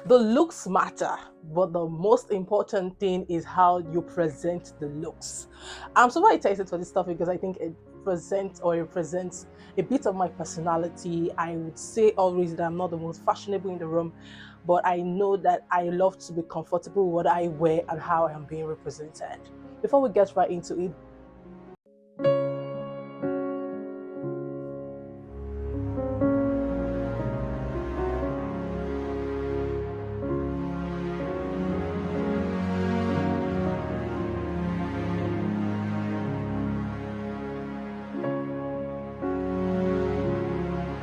The looks matter, but the most important thing is how you present the looks. I'm super excited for this topic because I think it presents or represents a bit of my personality. I would say always that I'm not the most fashionable in the room, but I know that I love to be comfortable with what I wear and how I am being represented. Before we get right into it,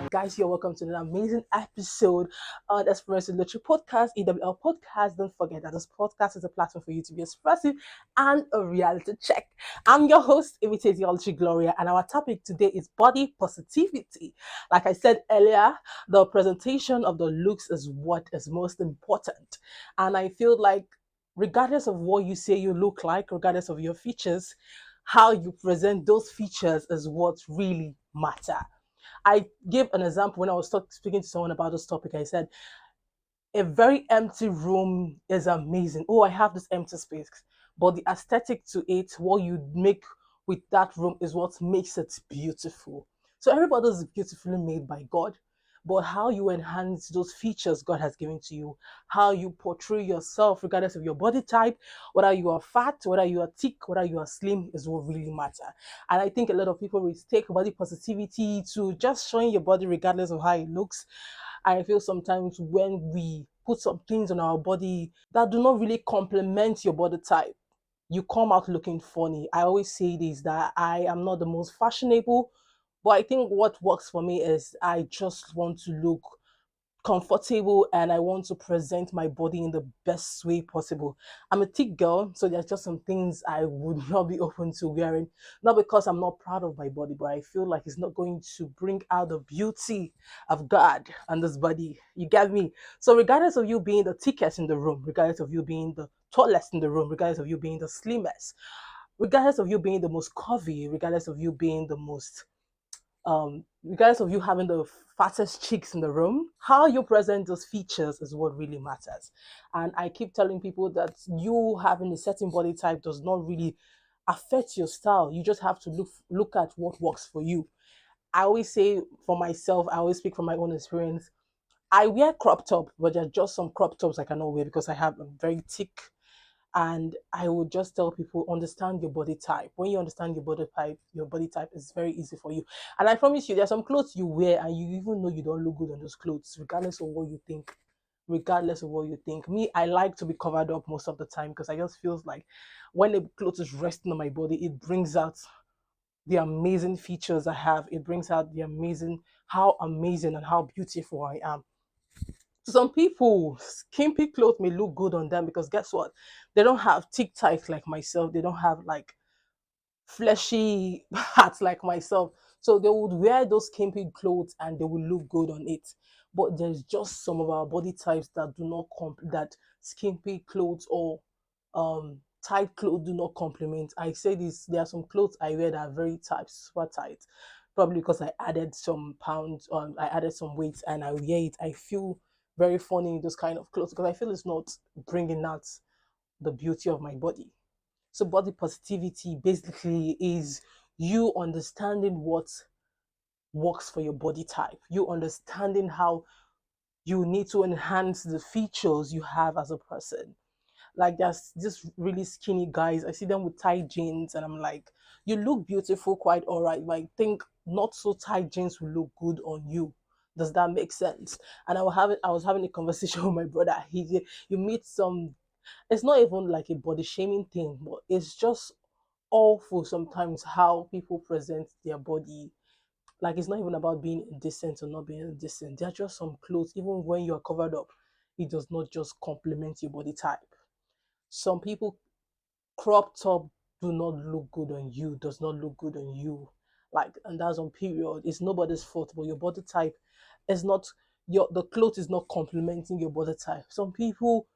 guys, you're welcome to an amazing episode on the Expressive Luchi podcast, EWL podcast. Don't forget that this podcast is a platform for you to be expressive and a reality check. I'm your host, Imitateology Gloria, and our topic today is body positivity. Like I said earlier, the presentation of the looks is what is most important. And I feel like, regardless of what you say you look like, regardless of your features, how you present those features is what really matter. I gave an example when I was speaking to someone about this topic. I said, a very empty room is amazing. Oh, I have this empty space. But the aesthetic to it, what you make with that room is what makes it beautiful. So everybody is beautifully made by God. But how you enhance those features God has given to you, how you portray yourself, regardless of your body type, whether you are fat, whether you are thick, whether you are slim, is what really matter. And I think a lot of people mistake body positivity to just showing your body regardless of how it looks. I feel sometimes when we put some things on our body that do not really complement your body type, you come out looking funny. I always say this, that I am not the most fashionable, but I think what works for me is I just want to look comfortable and I want to present my body in the best way possible. I'm a thick girl, so there's just some things I would not be open to wearing. Not because I'm not proud of my body, but I feel like it's not going to bring out the beauty of God on this body. You get me? So, regardless of you being the thickest in the room, regardless of you being the tallest in the room, regardless of you being the slimmest, regardless of you being the most curvy, regardless of you being the most regardless of you having the fattest cheeks in the room, how you present those features is what really matters. And I keep telling people that you having a certain body type does not really affect your style. You just have to look at what works for you. I always say for myself, I always speak from my own experience. I wear crop top, but there are just some crop tops I cannot wear because I have a very thick, and I would just tell people, understand your body type. When you understand your body type is very easy for you. And I promise you, there's some clothes you wear and you even know you don't look good on those clothes, regardless of what you think. Regardless of what you think. Me, I like to be covered up most of the time because I just feels like when a clothes is resting on my body, it brings out the amazing features I have. It brings out the how amazing and how beautiful I am. To some people, skimpy clothes may look good on them because guess what? They don't have thick thighs like myself. They don't have like fleshy hats like myself. So they would wear those skimpy clothes and they will look good on it. But there's just some of our body types that do not that skimpy clothes or tight clothes do not complement. I say this, there are some clothes I wear that are very tight, super tight. Probably because I added some pounds, I added some weight and I wear it. I feel very funny in those kind of clothes because I feel it's not bringing out the beauty of my body. So body positivity basically is you understanding what works for your body type. You understanding how you need to enhance the features you have as a person. Like there's just really skinny guys. I see them with tight jeans and I'm like, you look beautiful, quite all right. But I think not so tight jeans will look good on you. Does that make sense? And I was having a conversation with my brother. You meet some, it's not even like a body shaming thing, but it's just awful sometimes how people present their body. Like it's not even about being indecent or not being indecent. There are just some clothes, even when you are covered up, it does not just complement your body type. Some people crop top do not look good on you, does not look good on you. Like, and that's on period. It's nobody's fault, but your body type is not the clothes is not complementing your body type. Some people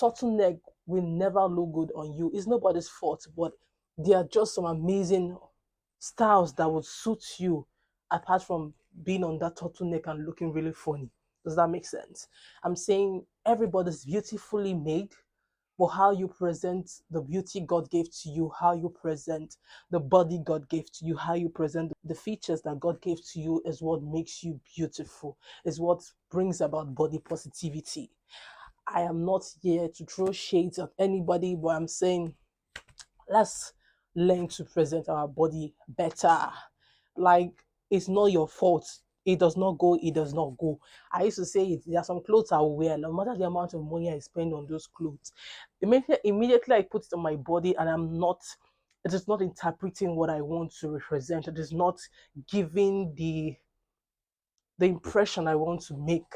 turtleneck will never look good on you. It's nobody's fault, but there are just some amazing styles that would suit you apart from being on that turtleneck and looking really funny. Does that make sense? I'm saying everybody's beautifully made, but how you present the beauty God gave to you, how you present the body God gave to you, how you present the features that God gave to you is what makes you beautiful, is what brings about body positivity. I am not here to throw shades at anybody, but I'm saying let's learn to present our body better. Like, it's not your fault. It does not go, it does not go. I used to say it, there are some clothes I will wear, no matter the amount of money I spend on those clothes. Immediately I put it on my body and it is not interpreting what I want to represent. It is not giving the impression I want to make.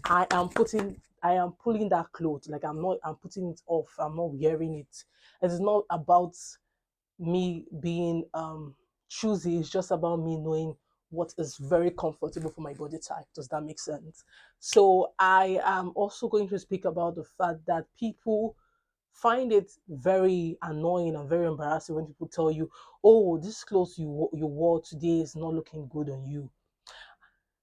I am pulling that clothes. Like I'm putting it off. I'm not wearing it. It is not about me being choosy. It's just about me knowing what is very comfortable for my body type. Does that make sense? So I am also going to speak about the fact that people find it very annoying and very embarrassing when people tell you, oh, this clothes you wore today is not looking good on you.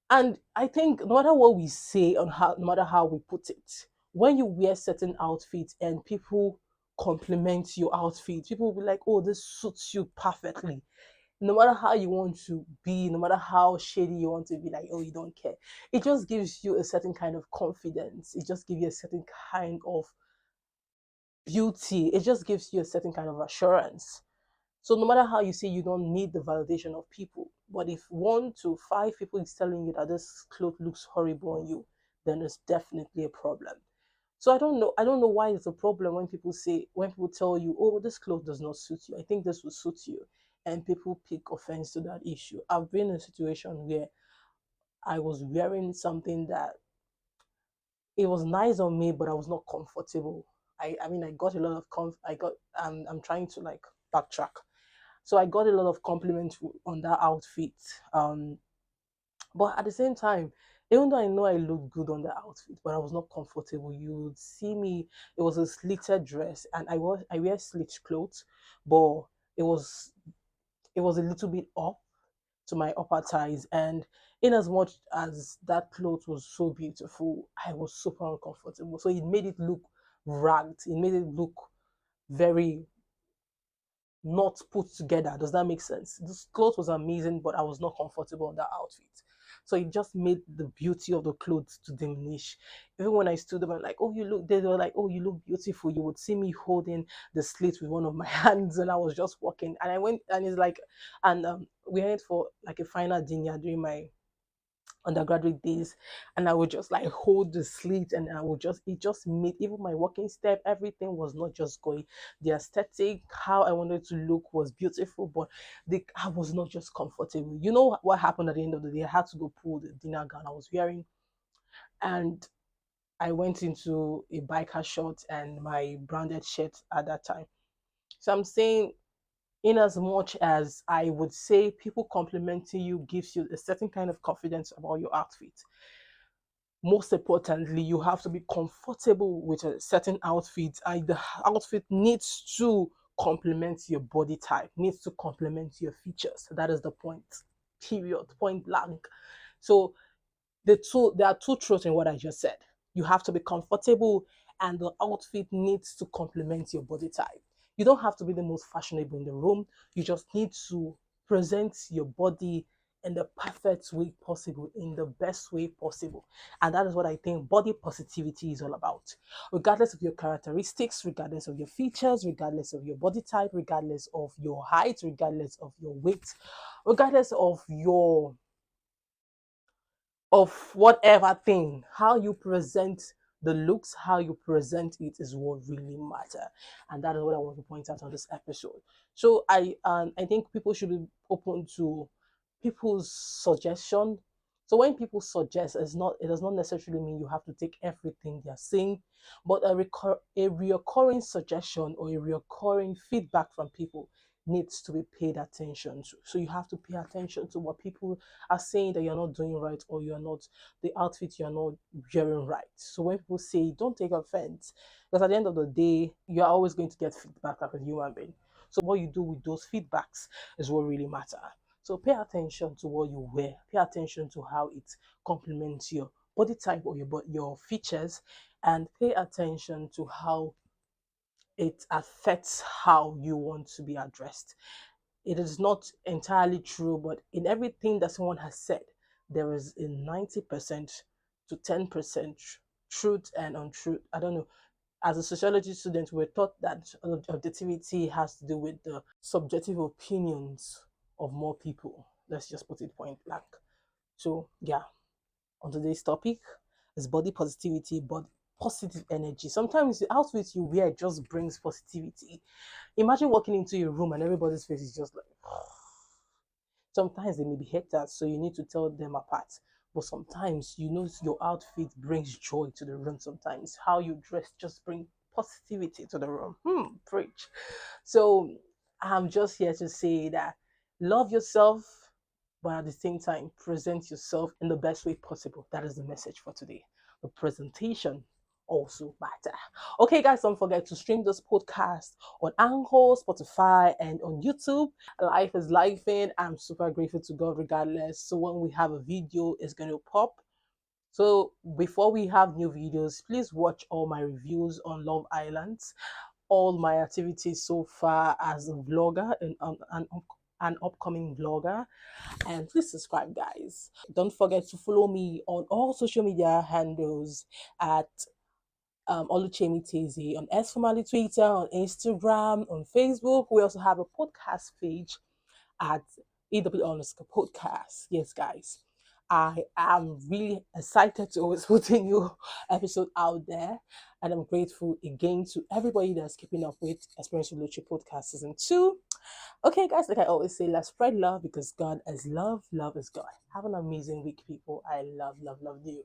And I think no matter what we say on how, no matter how we put it, when you wear certain outfits and people compliment your outfit, people will be like, "Oh, this suits you perfectly." No matter how you want to be, no matter how shady you want to be, like, "Oh, you don't care." It just gives you a certain kind of confidence. It just gives you a certain kind of beauty. It just gives you a certain kind of assurance. So no matter how you say you don't need the validation of people, but if 1 to 5 people is telling you that this cloth looks horrible on you, then it's definitely a problem. So I don't know why it's a problem when people tell you, oh, this cloth does not suit you. I think this will suit you. And people pick offense to that issue. I've been in a situation where I was wearing something that it was nice on me, but I was not comfortable. I mean, I got a lot of I'm trying to like backtrack. So I got a lot of compliments on that outfit. But at the same time, even though I know I looked good on the outfit, but I was not comfortable. You would see me. It was a slitted dress, and I wear slit clothes, but it was it was a little bit up to my upper thighs. And in as much as that cloth was so beautiful, I was super uncomfortable. So it made it look ragged. It made it look very not put together. Does that make sense? This clothes was amazing, but I was not comfortable in that outfit. So it just made the beauty of the clothes to diminish. Even when I stood up, I'm like, oh, you look, they were like, oh, you look beautiful. You would see me holding the slit with one of my hands, and I was just walking. And I went, and it's like, and we went for like a final dinner during my undergraduate days, and I would just like hold the slit, and I would just it just made even my walking step, everything was not just going. The aesthetic, how I wanted to look was beautiful, but I was not just comfortable. You know what happened at the end of the day? I had to go pull the dinner gown I was wearing, and I went into a biker short and my branded shirt at that time. So I'm saying, in as much as I would say people complimenting you gives you a certain kind of confidence about your outfit, most importantly, you have to be comfortable with a certain outfit, and the outfit needs to complement your body type, needs to complement your features. That is the point. Period. Point blank. So there are two truths in what I just said. You have to be comfortable, and the outfit needs to complement your body type. You don't have to be the most fashionable in the room. You just need to present your body in the perfect way possible, in the best way possible. And that is what I think body positivity is all about. Regardless of your characteristics, regardless of your features, regardless of your body type, regardless of your height, regardless of your weight, regardless of whatever thing, how you present the looks, how you present it is what really matter. And that is what I want to point out on this episode. So I think people should be open to people's suggestion. So when people suggest, it does not necessarily mean you have to take everything they're saying, but a reoccurring suggestion or a reoccurring feedback from people needs to be paid attention to. So you have to pay attention to what people are saying that you're not doing right, or you're not, the outfit you're not wearing right. So when people say, don't take offense, because at the end of the day, you're always going to get feedback as a human being. So what you do with those feedbacks is what really matter. So pay attention to what you wear. Pay attention to how it complements your body type or your features, and pay attention to how it affects how you want to be addressed. It is not entirely true, but in everything that someone has said, there is a 90% to 10% truth and untruth. I don't know. As a sociology student, we're taught that objectivity has to do with the subjective opinions of more people. Let's just put it point blank. So, yeah, on today's topic is body positivity, but positive energy. Sometimes the outfit you wear just brings positivity. Imagine walking into a room and everybody's face is just like, sometimes they may be haters, so you need to tell them apart. But sometimes you know your outfit brings joy to the room. Sometimes how you dress just brings positivity to the room. Preach. So I'm just here to say that love yourself, but at the same time, present yourself in the best way possible. That is the message for today. The presentation also matter. Okay, guys, don't forget to stream this podcast on Anchor, Spotify, and on YouTube. Life is life in. I'm super grateful to God regardless. So when we have a video, it's going to pop. So before we have new videos, please watch all my reviews on Love Island, all my activities so far as a vlogger and an upcoming vlogger, and please subscribe, guys. Don't forget to follow me on all social media handles at Oluchemi Teze on S formerly Twitter, on Instagram, on Facebook. We also have a podcast page at EW underscore podcast. Yes, guys. I am really excited to always put a new episode out there. And I'm grateful again to everybody that's keeping up with Experience with Luchi podcast season 2. Okay, guys, like I always say, let's spread love because God is love. Love is God. Have an amazing week, people. I love you.